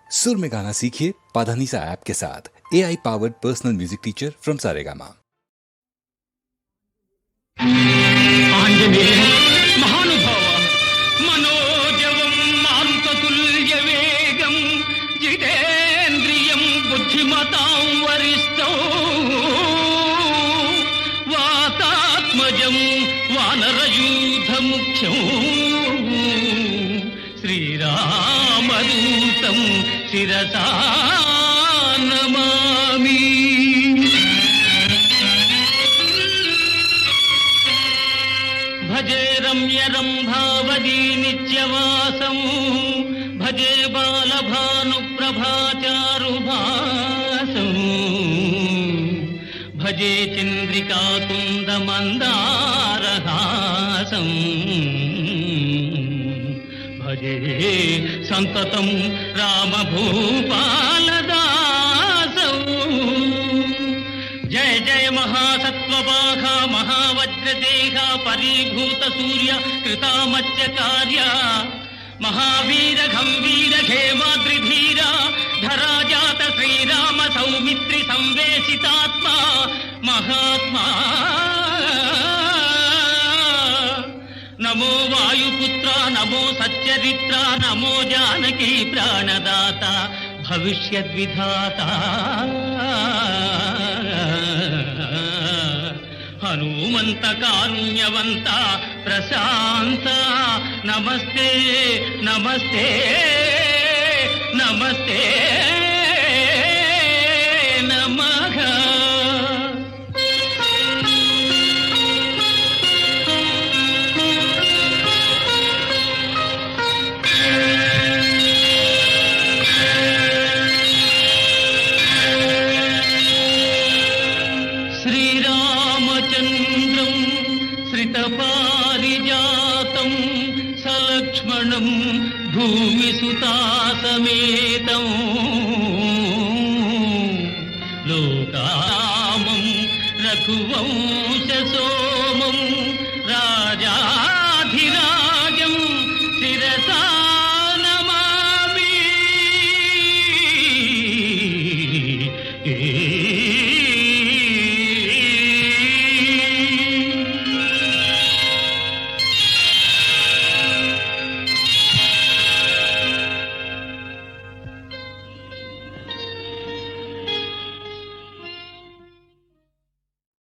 सुर में गाना सीखिए पाधानीसा ऐप के साथ। AI powered personal music teacher from Saregama. మహానుభావ మనోజవం మారుతతుల్య వేగం జితేంద్రియం బుద్ధిమతాం వరిష్టం వాతాత్మజం వానరయూథ ముఖ్యం శ్రీరామదూతం శిరసా నమామి. భజే రమ్య రంభావదీ నిత్యవాసం భజే బాలభాను ప్రభాచారుభాసం భజే చంద్రికాతుంద మందారహాసం భజే సంతతం రామభూపాలదాసం. జయ జయ మహాసత్వపాఖ మహావజ్రదేహ పరీభూత సూర్య కృతామత్య కార్య మహావీర గంభీర ఖేమాద్రిధీర ధరాజాత శ్రీరామ సౌమిత్రి సంవేశితాత్మ మహాత్మా. నమో వాయుపుత్ర నమో సచ్చరిత్ర నమో జానకీ ప్రాణదాత భవిష్యద్విధాత హనుమంత కారుణ్యవంత ప్రశాంత నమస్తే నమస్తే నమస్తే నమః. శ్రీరామచంద్రం శ్రితపారిజాతం సలక్ష్మణం భూమిసుతాసమేతం లోకామం రఘువంశసో